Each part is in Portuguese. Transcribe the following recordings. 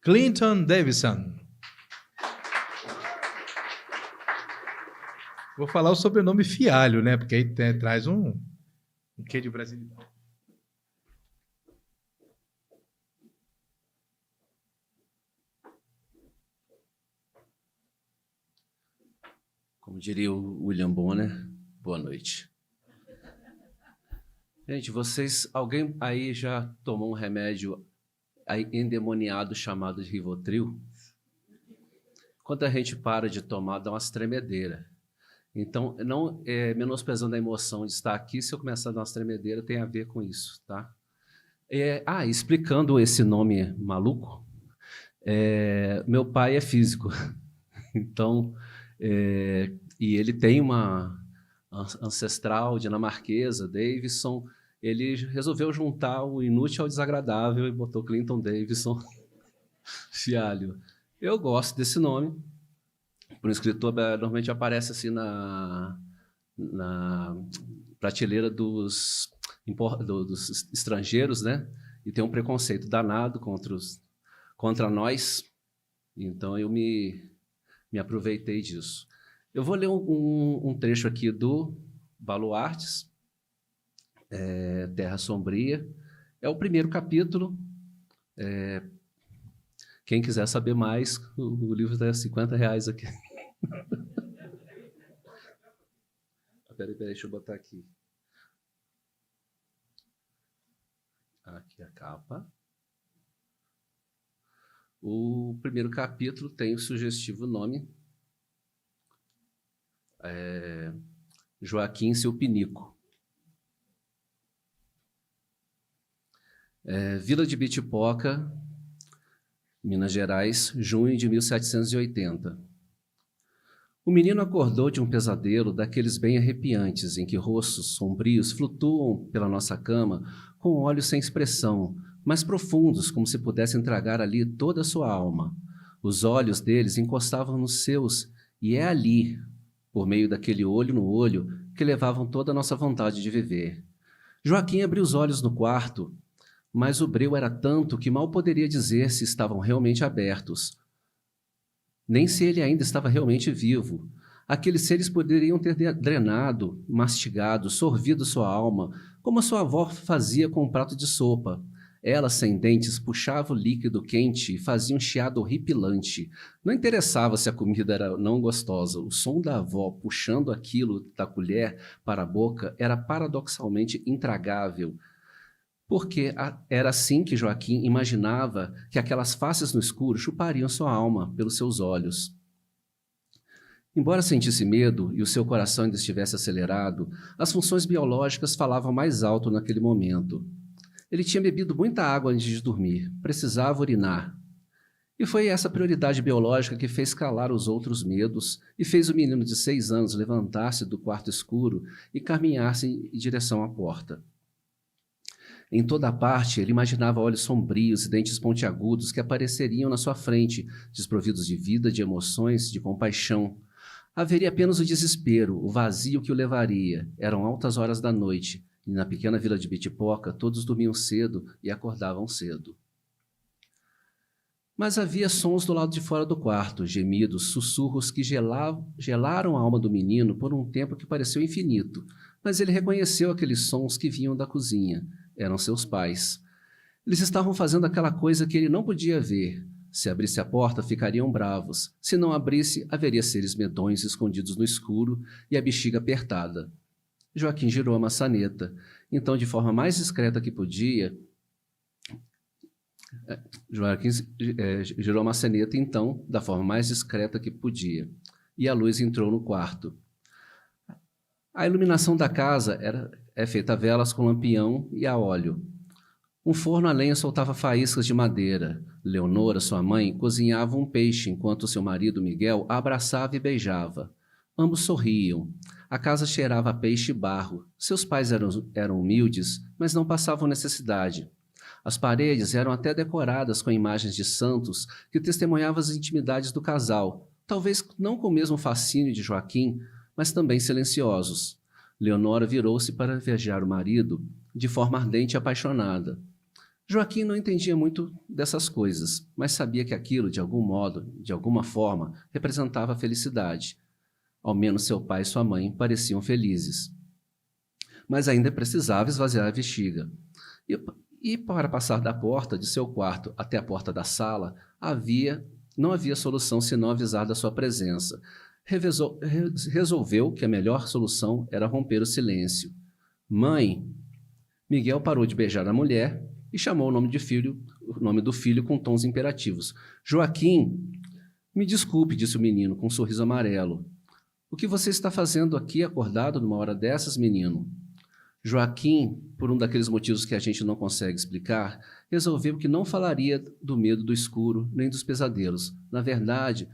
Clinton Davidson. Vou falar o sobrenome Fialho, né? Porque aí traz um quê de brasilidade. Como diria o William Bonner, boa noite. Gente, alguém aí já tomou um remédio endemoniado chamado de Rivotril? Quando a gente para de tomar, dá umas tremedeiras. Então, não menosprezando a emoção de estar aqui, se eu começar a dar umas tremedeiras, tem a ver com isso, tá? Explicando esse nome maluco, meu pai é físico, então, e ele tem uma ancestral dinamarquesa, Davidson. Ele resolveu juntar o inútil ao desagradável e botou Clinton Davidson Fialho. Eu gosto desse nome. Para um escritor, normalmente aparece assim na prateleira dos estrangeiros, né? E tem um preconceito danado contra nós. Então, eu me aproveitei disso. Eu vou ler um trecho aqui do Baluartes, Terra Sombria. É o primeiro capítulo. Quem quiser saber mais, o livro está R$50 aqui. Peraí, deixa eu botar aqui. Aqui a capa. O primeiro capítulo tem o sugestivo nome Joaquim Seu Pinico. Vila de Bitipoca, Minas Gerais, junho de 1780. O menino acordou de um pesadelo daqueles bem arrepiantes, em que rostos sombrios flutuam pela nossa cama com olhos sem expressão, mas profundos, como se pudessem tragar ali toda a sua alma. Os olhos deles encostavam nos seus, e é ali, por meio daquele olho no olho, que levavam toda a nossa vontade de viver. Joaquim abriu os olhos no quarto, mas o breu era tanto que mal poderia dizer se estavam realmente abertos, nem se ele ainda estava realmente vivo. Aqueles seres poderiam ter drenado, mastigado, sorvido sua alma, como a sua avó fazia com um prato de sopa. Ela, sem dentes, puxava o líquido quente e fazia um chiado horripilante. Não interessava se a comida era não gostosa. O som da avó puxando aquilo da colher para a boca era paradoxalmente intragável. Porque era assim que Joaquim imaginava que aquelas faces no escuro chupariam sua alma pelos seus olhos. Embora sentisse medo e o seu coração ainda estivesse acelerado, as funções biológicas falavam mais alto naquele momento. Ele tinha bebido muita água antes de dormir, precisava urinar. E foi essa prioridade biológica que fez calar os outros medos e fez o menino de 6 anos levantar-se do quarto escuro e caminhar-se em direção à porta. Em toda a parte, ele imaginava olhos sombrios e dentes pontiagudos que apareceriam na sua frente, desprovidos de vida, de emoções, de compaixão. Haveria apenas o desespero, o vazio que o levaria. Eram altas horas da noite, e na pequena vila de Bitipoca todos dormiam cedo e acordavam cedo. Mas havia sons do lado de fora do quarto, gemidos, sussurros que gelaram a alma do menino por um tempo que pareceu infinito, mas ele reconheceu aqueles sons que vinham da cozinha. Eram seus pais. Eles estavam fazendo aquela coisa que ele não podia ver. Se abrisse a porta, ficariam bravos. Se não abrisse, haveria seres medonhos escondidos no escuro e a bexiga apertada. Joaquim girou a maçaneta. Então, de forma mais discreta que podia... Joaquim girou a maçaneta, então, da forma mais discreta que podia. E a luz entrou no quarto. A iluminação da casa é feita a velas com lampião e a óleo. Um forno a lenha soltava faíscas de madeira. Leonora, sua mãe, cozinhava um peixe, enquanto seu marido, Miguel, a abraçava e beijava. Ambos sorriam. A casa cheirava a peixe e barro. Seus pais eram humildes, mas não passavam necessidade. As paredes eram até decoradas com imagens de santos que testemunhavam as intimidades do casal, talvez não com o mesmo fascínio de Joaquim, mas também silenciosos. Leonora virou-se para invejar o marido de forma ardente e apaixonada. Joaquim não entendia muito dessas coisas, mas sabia que aquilo, de algum modo, de alguma forma, representava a felicidade. Ao menos seu pai e sua mãe pareciam felizes. Mas ainda precisava esvaziar a bexiga. E para passar da porta de seu quarto até a porta da sala, não havia solução senão avisar da sua presença. Resolveu que a melhor solução era romper o silêncio. Mãe! Miguel parou de beijar a mulher e chamou o nome do filho com tons imperativos. Joaquim! Me desculpe, disse o menino com um sorriso amarelo. O que você está fazendo aqui acordado numa hora dessas, menino? Joaquim, por um daqueles motivos que a gente não consegue explicar, resolveu que não falaria do medo do escuro nem dos pesadelos. Na verdade,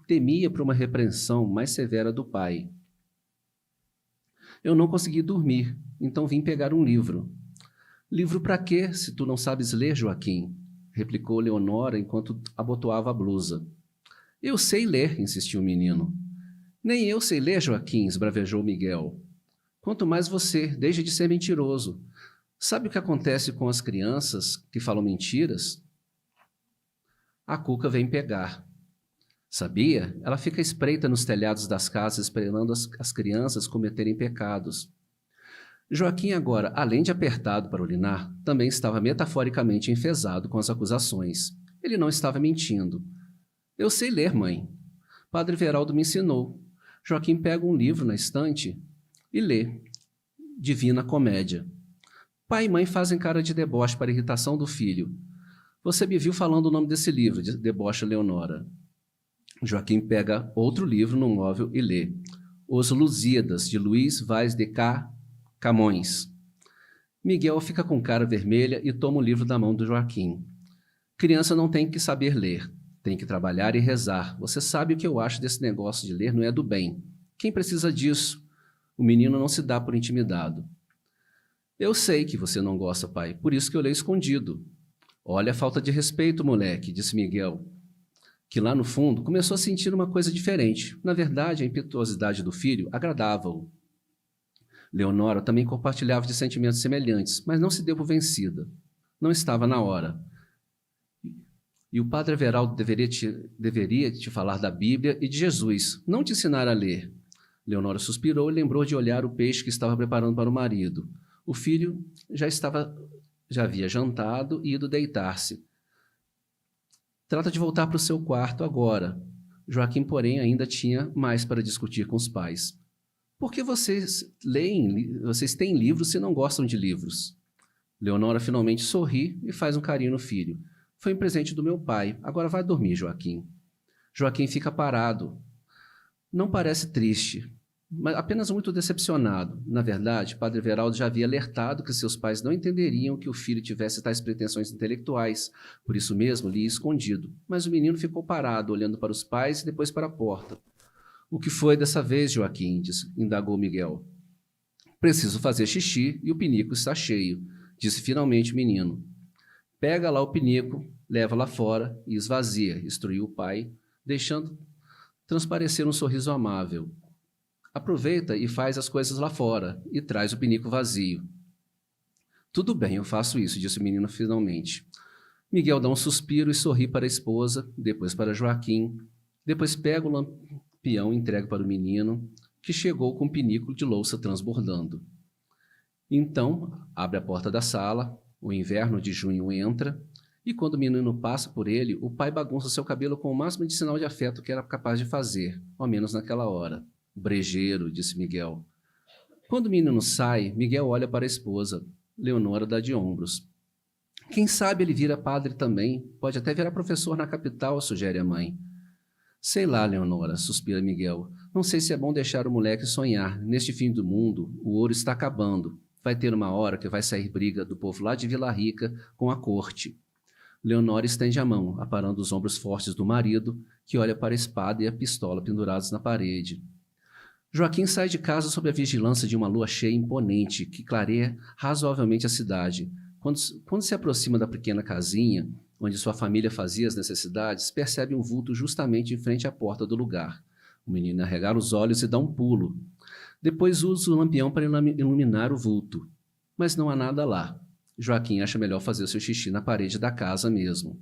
temia por uma repreensão mais severa do pai. Eu não consegui dormir, então vim pegar um livro. Livro para quê, se tu não sabes ler, Joaquim? Replicou Leonora enquanto abotoava a blusa. Eu sei ler, insistiu o menino. Nem eu sei ler, Joaquim, esbravejou Miguel. Quanto mais você, desde de ser mentiroso. Sabe o que acontece com as crianças que falam mentiras? A Cuca vem pegar. Sabia? Ela fica espreita nos telhados das casas esperando as crianças cometerem pecados. Joaquim agora, além de apertado para urinar, também estava metaforicamente enfesado com as acusações. Ele não estava mentindo. Eu sei ler, mãe. Padre Veraldo me ensinou. Joaquim pega um livro na estante e lê. Divina Comédia. Pai e mãe fazem cara de deboche para a irritação do filho. Você me viu falando o nome desse livro, debocha Leonora. Joaquim pega outro livro no móvel e lê. Os Lusíadas, de Luís Vaz de Camões. Miguel fica com cara vermelha e toma o livro da mão do Joaquim. Criança não tem que saber ler. Tem que trabalhar e rezar. Você sabe o que eu acho desse negócio de ler não é do bem. Quem precisa disso? O menino não se dá por intimidado. Eu sei que você não gosta, pai, por isso que eu leio escondido. Olha a falta de respeito, moleque, disse Miguel, que lá no fundo começou a sentir uma coisa diferente. Na verdade, a impetuosidade do filho agradava-o. Leonora também compartilhava de sentimentos semelhantes, mas não se deu por vencida. Não estava na hora. E o padre Everaldo deveria te falar da Bíblia e de Jesus, não te ensinar a ler. Leonora suspirou e lembrou de olhar o peixe que estava preparando para o marido. O filho já havia jantado e ido deitar-se. Trata de voltar para o seu quarto agora. Joaquim, porém, ainda tinha mais para discutir com os pais. Por que vocês têm livros se não gostam de livros? Leonora finalmente sorri e faz um carinho no filho. Foi um presente do meu pai. Agora vai dormir, Joaquim. Joaquim fica parado. Não parece triste, mas apenas muito decepcionado. Na verdade, Padre Veraldo já havia alertado que seus pais não entenderiam que o filho tivesse tais pretensões intelectuais. Por isso mesmo, lhe ia escondido. Mas o menino ficou parado, olhando para os pais e depois para a porta. O que foi dessa vez, Joaquim? Indagou Miguel. Preciso fazer xixi e o pinico está cheio, disse finalmente o menino. Pega lá o pinico, leva lá fora e esvazia, instruiu o pai, deixando transparecer um sorriso amável. Aproveita e faz as coisas lá fora e traz o pinico vazio. Tudo bem, eu faço isso, disse o menino finalmente. Miguel dá um suspiro e sorri para a esposa, depois para Joaquim, depois pega o lampião e entrega para o menino, que chegou com um pinico de louça transbordando. Então, abre a porta da sala, o inverno de junho entra, e quando o menino passa por ele, o pai bagunça seu cabelo com o máximo de sinal de afeto que era capaz de fazer, ao menos naquela hora. Brejeiro, disse Miguel. Quando o menino sai, Miguel olha para a esposa. Leonora dá de ombros. Quem sabe ele vira padre também, pode até virar professor na capital, sugere a mãe. Sei lá, Leonora, suspira Miguel. Não sei se é bom deixar o moleque sonhar. Neste fim do mundo, o ouro está acabando. Vai ter uma hora que vai sair briga do povo lá de Vila Rica com a corte. Leonora estende a mão, aparando os ombros fortes do marido, que olha para a espada e a pistola pendurados na parede. Joaquim sai de casa sob a vigilância de uma lua cheia imponente, que clareia razoavelmente a cidade. Quando se aproxima da pequena casinha, onde sua família fazia as necessidades, percebe um vulto justamente em frente à porta do lugar. O menino arregala os olhos e dá um pulo. Depois usa o lampião para iluminar o vulto. Mas não há nada lá. Joaquim acha melhor fazer o seu xixi na parede da casa mesmo.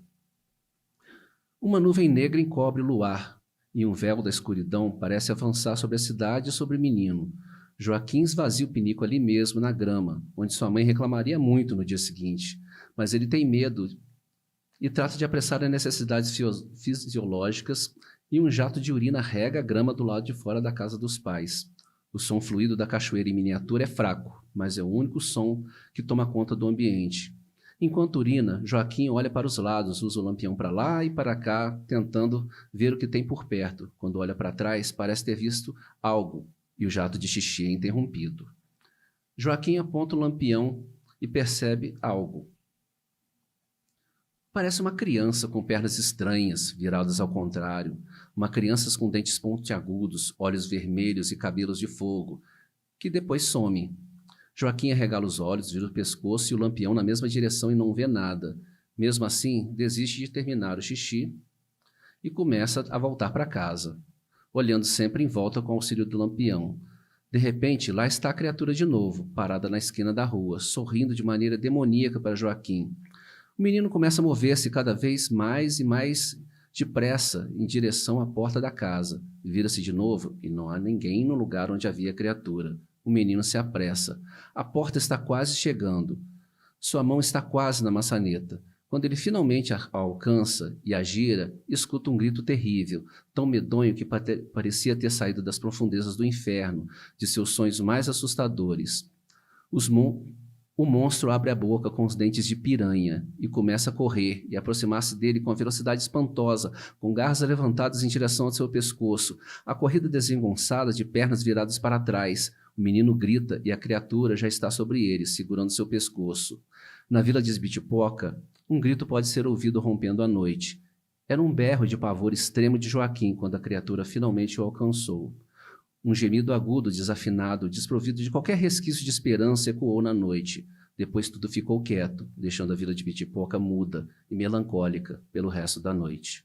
Uma nuvem negra encobre o luar, e um véu da escuridão parece avançar sobre a cidade e sobre o menino. Joaquim esvazia o pinico ali mesmo, na grama, onde sua mãe reclamaria muito no dia seguinte, mas ele tem medo e trata de apressar as necessidades fisiológicas, e um jato de urina rega a grama do lado de fora da casa dos pais. O som fluido da cachoeira em miniatura é fraco, mas é o único som que toma conta do ambiente. Enquanto urina, Joaquim olha para os lados, usa o lampião para lá e para cá, tentando ver o que tem por perto. Quando olha para trás, parece ter visto algo, e o jato de xixi é interrompido. Joaquim aponta o lampião e percebe algo. Parece uma criança com pernas estranhas, viradas ao contrário. Uma criança com dentes pontiagudos, olhos vermelhos e cabelos de fogo, que depois some. Joaquim arregala os olhos, vira o pescoço e o lampião na mesma direção e não vê nada. Mesmo assim, desiste de terminar o xixi e começa a voltar para casa, olhando sempre em volta com o auxílio do lampião. De repente, lá está a criatura de novo, parada na esquina da rua, sorrindo de maneira demoníaca para Joaquim. O menino começa a mover-se cada vez mais e mais depressa em direção à porta da casa. Vira-se de novo e não há ninguém no lugar onde havia a criatura. O menino se apressa. A porta está quase chegando. Sua mão está quase na maçaneta. Quando ele finalmente a alcança e a gira, escuta um grito terrível, tão medonho que parecia ter saído das profundezas do inferno, de seus sonhos mais assustadores. O monstro abre a boca com os dentes de piranha e começa a correr e aproximar-se dele com a velocidade espantosa, com garras levantadas em direção ao seu pescoço. A corrida desengonçada, de pernas viradas para trás. O menino grita e a criatura já está sobre ele, segurando seu pescoço. Na vila de Esbitipoca, um grito pode ser ouvido rompendo a noite. Era um berro de pavor extremo de Joaquim quando a criatura finalmente o alcançou. Um gemido agudo, desafinado, desprovido de qualquer resquício de esperança, ecoou na noite. Depois tudo ficou quieto, deixando a vila de Bitipoca muda e melancólica pelo resto da noite.